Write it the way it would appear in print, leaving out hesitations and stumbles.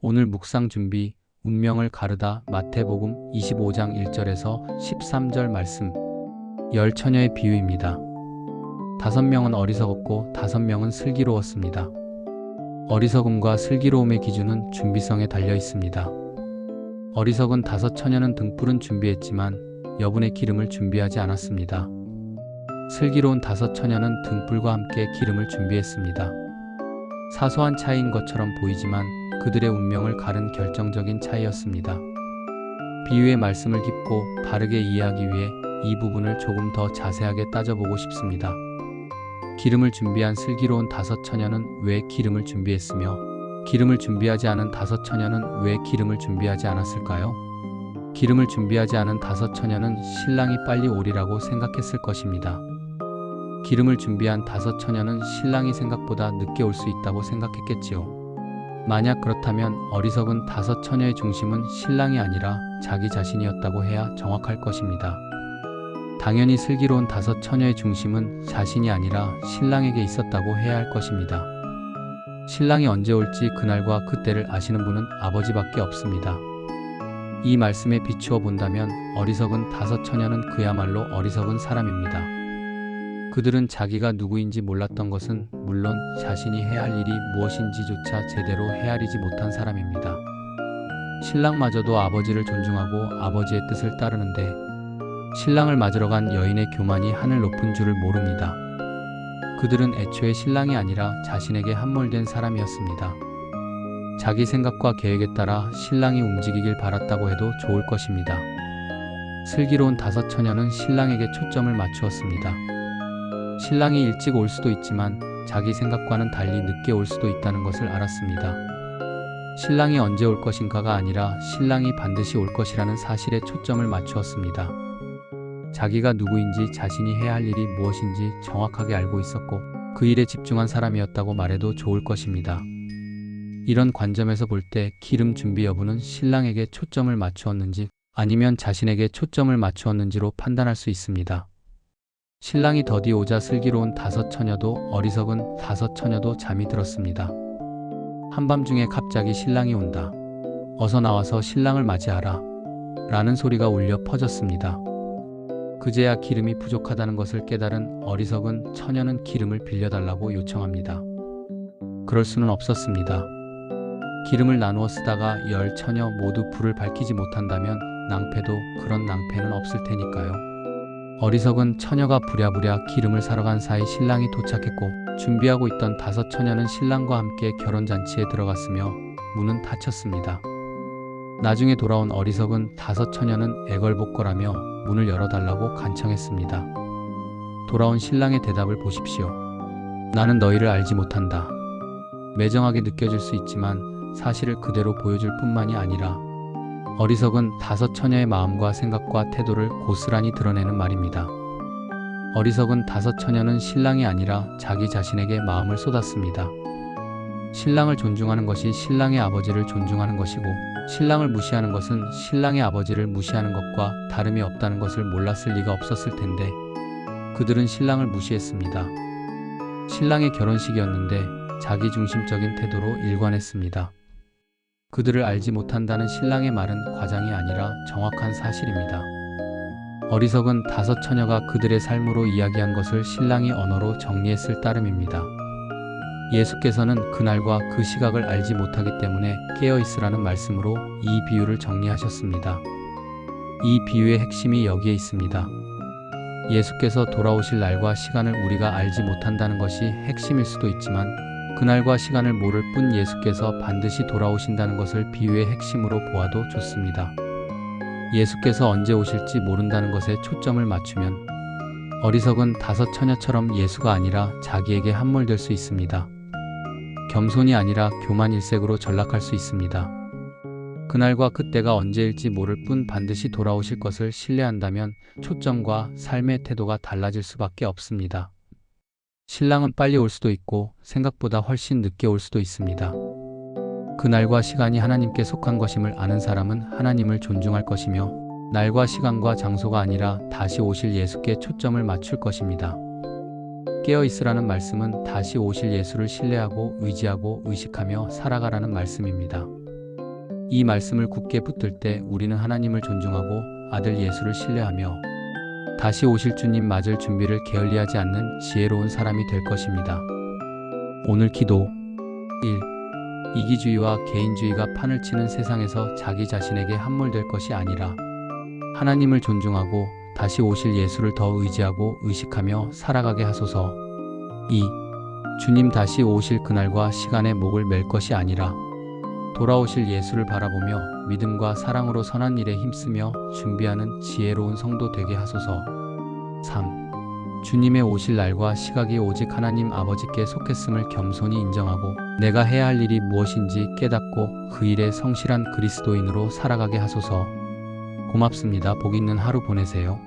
오늘 묵상 준비, 운명을 가르다. 마태복음 25장 1절에서 13절 말씀. 열 처녀의 비유입니다. 5명은 어리석었고 5명은 슬기로웠습니다. 어리석음과 슬기로움의 기준은 준비성에 달려 있습니다. 어리석은 5 처녀는 등불은 준비했지만 여분의 기름을 준비하지 않았습니다. 슬기로운 5 처녀는 등불과 함께 기름을 준비했습니다. 사소한 차이인 것처럼 보이지만 그들의 운명을 가른 결정적인 차이였습니다. 비유의 말씀을 깊고 바르게 이해하기 위해 이 부분을 조금 더 자세하게 따져보고 싶습니다. 기름을 준비한 슬기로운 5 처녀는 왜 기름을 준비했으며 기름을 준비하지 않은 5 처녀는 왜 기름을 준비하지 않았을까요? 기름을 준비하지 않은 5 처녀는 신랑이 빨리 오리라고 생각했을 것입니다. 기름을 준비한 5 처녀는 신랑이 생각보다 늦게 올 수 있다고 생각했겠지요. 만약 그렇다면 어리석은 5 처녀의 중심은 신랑이 아니라 자기 자신이었다고 해야 정확할 것입니다. 당연히 슬기로운 5 처녀의 중심은 자신이 아니라 신랑에게 있었다고 해야 할 것입니다. 신랑이 언제 올지 그날과 그때를 아시는 분은 아버지밖에 없습니다. 이 말씀에 비추어 본다면 어리석은 5 처녀는 그야말로 어리석은 사람입니다. 그들은 자기가 누구인지 몰랐던 것은 물론 자신이 해야 할 일이 무엇인지조차 제대로 헤아리지 못한 사람입니다. 신랑마저도 아버지를 존중하고 아버지의 뜻을 따르는데 신랑을 맞으러 간 여인의 교만이 하늘 높은 줄을 모릅니다. 그들은 애초에 신랑이 아니라 자신에게 함몰된 사람이었습니다. 자기 생각과 계획에 따라 신랑이 움직이길 바랐다고 해도 좋을 것입니다. 슬기로운 5 처녀는 신랑에게 초점을 맞추었습니다. 신랑이 일찍 올 수도 있지만 자기 생각과는 달리 늦게 올 수도 있다는 것을 알았습니다. 신랑이 언제 올 것인가가 아니라 신랑이 반드시 올 것이라는 사실에 초점을 맞추었습니다. 자기가 누구인지 자신이 해야 할 일이 무엇인지 정확하게 알고 있었고 그 일에 집중한 사람이었다고 말해도 좋을 것입니다. 이런 관점에서 볼 때 기름 준비 여부는 신랑에게 초점을 맞추었는지 아니면 자신에게 초점을 맞추었는지로 판단할 수 있습니다. 신랑이 더디 오자 슬기로운 5 처녀도 어리석은 5 처녀도 잠이 들었습니다. 한밤중에 갑자기 신랑이 온다. 어서 나와서 신랑을 맞이하라. 라는 소리가 울려 퍼졌습니다. 그제야 기름이 부족하다는 것을 깨달은 어리석은 처녀는 기름을 빌려달라고 요청합니다. 그럴 수는 없었습니다. 기름을 나누어 쓰다가 10 처녀 모두 불을 밝히지 못한다면 낭패도 그런 낭패는 없을 테니까요. 어리석은 처녀가 부랴부랴 기름을 사러 간 사이 신랑이 도착했고 준비하고 있던 5 처녀는 신랑과 함께 결혼잔치에 들어갔으며 문은 닫혔습니다. 나중에 돌아온 어리석은 5 처녀는 애걸복걸하며 문을 열어달라고 간청했습니다. 돌아온 신랑의 대답을 보십시오. 나는 너희를 알지 못한다. 매정하게 느껴질 수 있지만 사실을 그대로 보여줄 뿐만이 아니라 어리석은 5 처녀의 마음과 생각과 태도를 고스란히 드러내는 말입니다. 어리석은 5 처녀는 신랑이 아니라 자기 자신에게 마음을 쏟았습니다. 신랑을 존중하는 것이 신랑의 아버지를 존중하는 것이고 신랑을 무시하는 것은 신랑의 아버지를 무시하는 것과 다름이 없다는 것을 몰랐을 리가 없었을 텐데 그들은 신랑을 무시했습니다. 신랑의 결혼식이었는데 자기중심적인 태도로 일관했습니다. 그들을 알지 못한다는 신랑의 말은 과장이 아니라 정확한 사실입니다. 어리석은 5 처녀가 그들의 삶으로 이야기한 것을 신랑이 언어로 정리했을 따름입니다. 예수께서는 그날과 그 시각을 알지 못하기 때문에 깨어있으라는 말씀으로 이 비유를 정리하셨습니다. 이 비유의 핵심이 여기에 있습니다. 예수께서 돌아오실 날과 시간을 우리가 알지 못한다는 것이 핵심일 수도 있지만 그날과 시간을 모를 뿐 예수께서 반드시 돌아오신다는 것을 비유의 핵심으로 보아도 좋습니다. 예수께서 언제 오실지 모른다는 것에 초점을 맞추면 어리석은 5 처녀처럼 예수가 아니라 자기에게 함몰될 수 있습니다. 겸손이 아니라 교만일색으로 전락할 수 있습니다. 그날과 그때가 언제일지 모를 뿐 반드시 돌아오실 것을 신뢰한다면 초점과 삶의 태도가 달라질 수밖에 없습니다. 신랑은 빨리 올 수도 있고 생각보다 훨씬 늦게 올 수도 있습니다. 그날과 시간이 하나님께 속한 것임을 아는 사람은 하나님을 존중할 것이며 날과 시간과 장소가 아니라 다시 오실 예수께 초점을 맞출 것입니다. 깨어있으라는 말씀은 다시 오실 예수를 신뢰하고 의지하고 의식하며 살아가라는 말씀입니다. 이 말씀을 굳게 붙들 때 우리는 하나님을 존중하고 아들 예수를 신뢰하며 다시 오실 주님 맞을 준비를 게을리하지 않는 지혜로운 사람이 될 것입니다. 오늘 기도 1. 이기주의와 개인주의가 판을 치는 세상에서 자기 자신에게 함몰될 것이 아니라 하나님을 존중하고 다시 오실 예수를 더 의지하고 의식하며 살아가게 하소서. 2. 주님 다시 오실 그날과 시간에 목을 맬 것이 아니라 돌아오실 예수를 바라보며 믿음과 사랑으로 선한 일에 힘쓰며 준비하는 지혜로운 성도 되게 하소서. 3. 주님의 오실 날과 시각이 오직 하나님 아버지께 속했음을 겸손히 인정하고 내가 해야 할 일이 무엇인지 깨닫고 그 일에 성실한 그리스도인으로 살아가게 하소서. 고맙습니다. 복 있는 하루 보내세요.